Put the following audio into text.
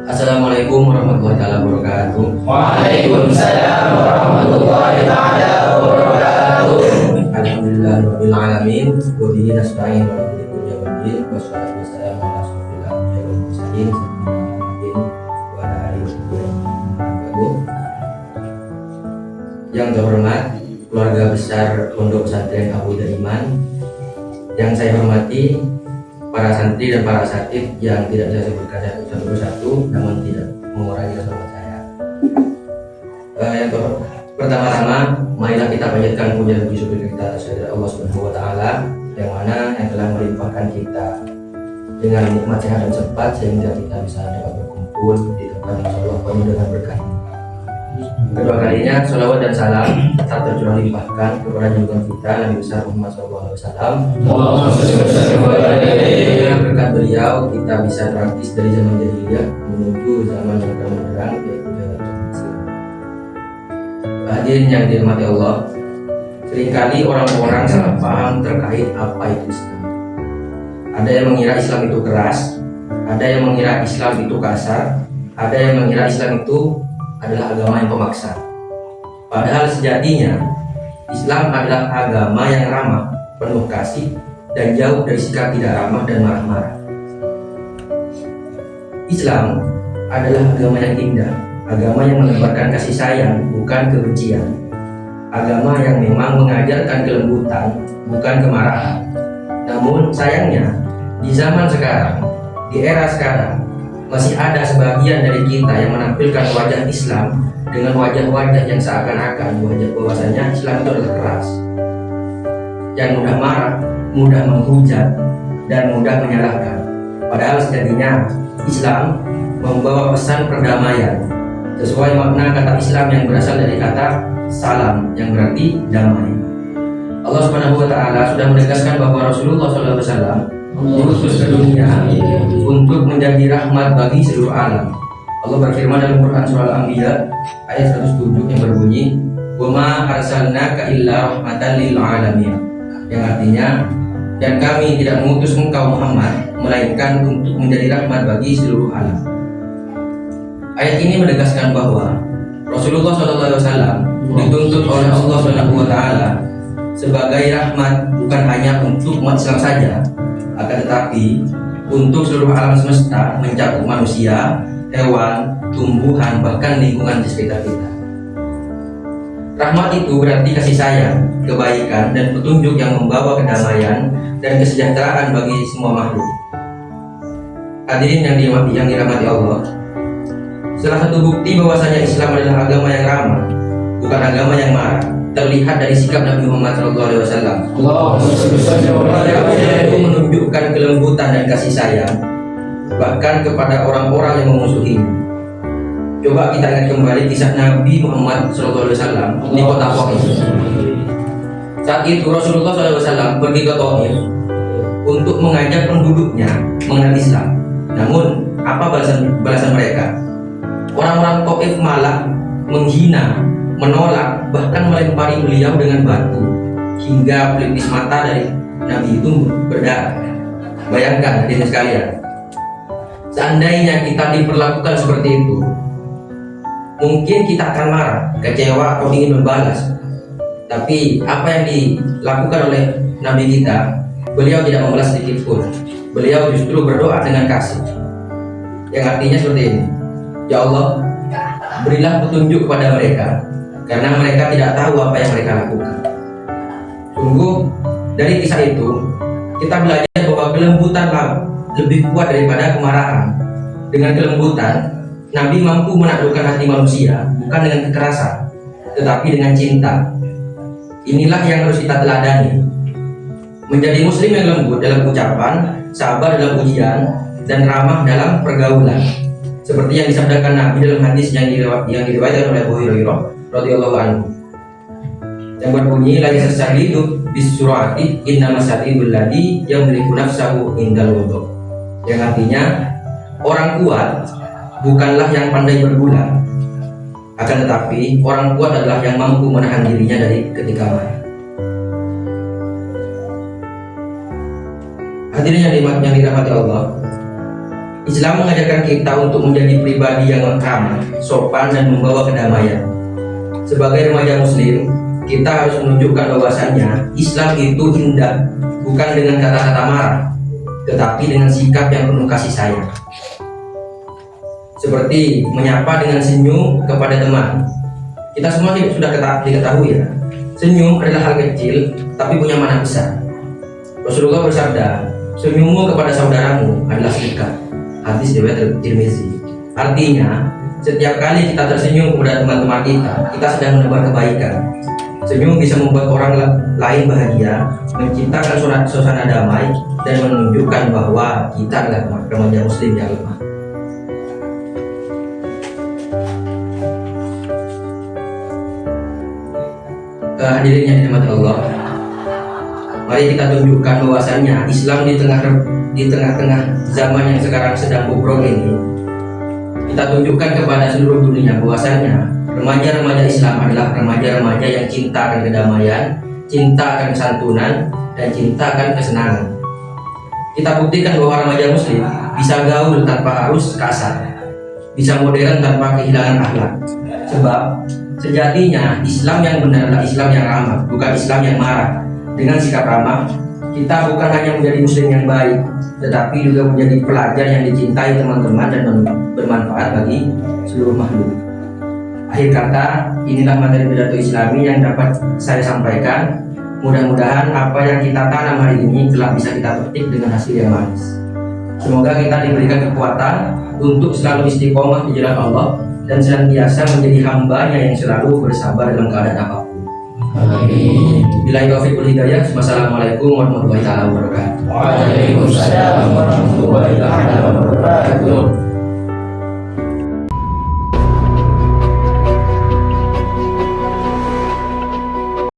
Assalamualaikum warahmatullahi taala wabarakatuh. Waalaikumsalam warahmatullahi taala wabarakatuh. Alhamdulillahirabbil alamin. Wa bihi nasta'in wa ala kulli waddin. Wassalatu wassalamu ala rasulillah wa mursalin sayyidina wa ala alihi wasallam. Yang terhormat keluarga besar Pondok Pesantren Abu Daiman, yang saya hormati para santri dan para asatidz yang tidak bisa sebutkan satu persatu, namun tidak mengurangi rasa hormat saya. Pertama-tama, marilah kita panjatkan puja dan puji syukur kita kepada Allah Subhanahu wa taala yang mana yang telah melimpahkan kita dengan nikmat sehat dan sempat sehingga kita bisa dapat berkumpul di tempat yang Allah penuh dengan berkah. Kedua kalinya, salawat dan salam tak tercurah limpahkan kepada junjungan kita Nabi besar Muhammad SAW. Dengan berkat beliau kita bisa praktis dari zaman jahiliyah menuju zaman yang terang, yaitu zaman Islam. Hadirin yang dirahmati Allah, seringkali orang-orang salah paham terkait apa itu Islam. Ada yang mengira Islam itu keras, ada yang mengira Islam itu kasar, ada yang mengira Islam itu adalah agama yang pemaksa. Padahal sejatinya Islam adalah agama yang ramah, penuh kasih, dan jauh dari sikap tidak ramah dan marah-marah. Islam adalah agama yang indah, agama yang menebarkan kasih sayang, bukan kebencian. Agama yang memang mengajarkan kelembutan, bukan kemarahan. Namun sayangnya, di zaman sekarang, di era sekarang, masih ada sebagian dari kita yang menampilkan wajah Islam dengan wajah-wajah yang seakan-akan wajah bahwasanya Islam itu adalah keras, yang mudah marah, mudah menghujat, dan mudah menyalahkan. Padahal sejatinya Islam membawa pesan perdamaian sesuai makna kata Islam yang berasal dari kata salam yang berarti damai. Allah Subhanahu wa taala sudah menegaskan bahwa Rasulullah SAW diutus ke dunia untuk menjadi rahmat bagi seluruh alam. Allah berfirman dalam Quran surah Al-Anbiya ayat 107 yang berbunyi, "Wa ma arsalnaka illa rahmatan lil alamin." Yang artinya, dan kami tidak mengutus engkau Muhammad melainkan untuk menjadi rahmat bagi seluruh alam. Ayat ini menegaskan bahwa Rasulullah SAW dituntut oleh Allah Subhanahu wa taala sebagai rahmat bukan hanya untuk umat Islam saja, akan tetapi untuk seluruh alam semesta, mencakup manusia, hewan, tumbuhan, bahkan lingkungan di sekitar kita. Rahmat itu berarti kasih sayang, kebaikan, dan petunjuk yang membawa kedamaian dan kesejahteraan bagi semua makhluk. Hadirin yang dirahmati Allah, salah satu bukti bahwasanya Islam adalah agama yang ramah, bukan agama yang marah, terlihat dari sikap Nabi Muhammad SAW. Beliau menunjukkan kelembutan dan kasih sayang bahkan kepada orang-orang yang memusuhinya. Coba kita ingat kembali kisah Nabi Muhammad SAW di kota Taif. Saat itu Rasulullah SAW pergi ke Taif untuk mengajak penduduknya mengenal Islam. Namun apa balasan mereka? Orang-orang Taif malah menghina, menolak, bahkan melempari beliau dengan batu hingga pelipis mata dari Nabi itu berdarah. Bayangkan hadirin sekalian, seandainya kita diperlakukan seperti itu, mungkin kita akan marah, kecewa, atau ingin membalas. Tapi apa yang dilakukan oleh Nabi kita, beliau tidak membalas sedikit pun. Beliau justru berdoa dengan kasih, yang artinya seperti ini: Ya Allah, berilah petunjuk kepada mereka, karena mereka tidak tahu apa yang mereka lakukan. Sungguh dari kisah itu kita belajar bahwa kelembutan lebih kuat daripada kemarahan. Dengan kelembutan Nabi mampu menaklukkan hati manusia, bukan dengan kekerasan, tetapi dengan cinta. Inilah yang harus kita teladani. Menjadi muslim yang lembut dalam ucapan, sabar dalam ujian, dan ramah dalam pergaulan. Seperti yang disabdakan Nabi dalam hadis yang diriwayatkan oleh Abu Hurairah radhiyallahu anhu, yang berbunyi, la yasabidu bisurati inna masabibul ladhi yamliku nafsahu indal wudu. Yang artinya, orang kuat bukanlah yang pandai bergula, akan tetapi orang kuat adalah yang mampu menahan dirinya dari ketika marah. Hadirin yang dirahmati Allah, Islam mengajarkan kita untuk menjadi pribadi yang ramah, sopan, dan membawa kedamaian. Sebagai remaja muslim, kita harus menunjukkan bahwasannya Islam itu indah bukan dengan kata-kata marah, tetapi dengan sikap yang penuh kasih sayang. Seperti menyapa dengan senyum kepada teman. Kita semua sudah diketahui ya, senyum adalah hal kecil tapi punya makna besar. Rasulullah bersabda, senyummu kepada saudaramu adalah sedekah. Hadis riwayat Tirmizi. Artinya, setiap kali kita tersenyum kepada teman-teman kita sedang menebar kebaikan. Senyum bisa membuat orang lain bahagia, menciptakan suasana damai, dan menunjukkan bahwa kita adalah remaja muslim yang lemah. Hadirin yang dirahmati Allah, mari kita tunjukkan bahwasannya Islam di tengah-tengah zaman yang sekarang sedang bobrok ini, kita tunjukkan kepada seluruh dunia bahwasannya remaja-remaja Islam adalah remaja-remaja yang cinta akan kedamaian, cinta akan kesantunan, dan cinta akan kesenangan. Kita buktikan bahwa remaja muslim bisa gaul tanpa harus kasar, bisa modern tanpa kehilangan akhlak. Sebab sejatinya Islam yang benar adalah Islam yang ramah, bukan Islam yang marah. Dengan sikap ramah, kita bukan hanya menjadi muslim yang baik, tetapi juga menjadi pelajar yang dicintai teman-teman dan bermanfaat bagi seluruh makhluk. Akhir kata, inilah materi pidato Islami yang dapat saya sampaikan. Mudah-mudahan apa yang kita tanam hari ini telah bisa kita petik dengan hasil yang manis. Semoga kita diberikan kekuatan untuk selalu istiqomah di jalan Allah dan senantiasa menjadi hambanya yang selalu bersabar dalam keadaan apapun. Amin. Billahi taufiq wal hidayah. Wassalamualaikum warahmatullahi wabarakatuh. Waalaikumsalam warahmatullahi wabarakatuh.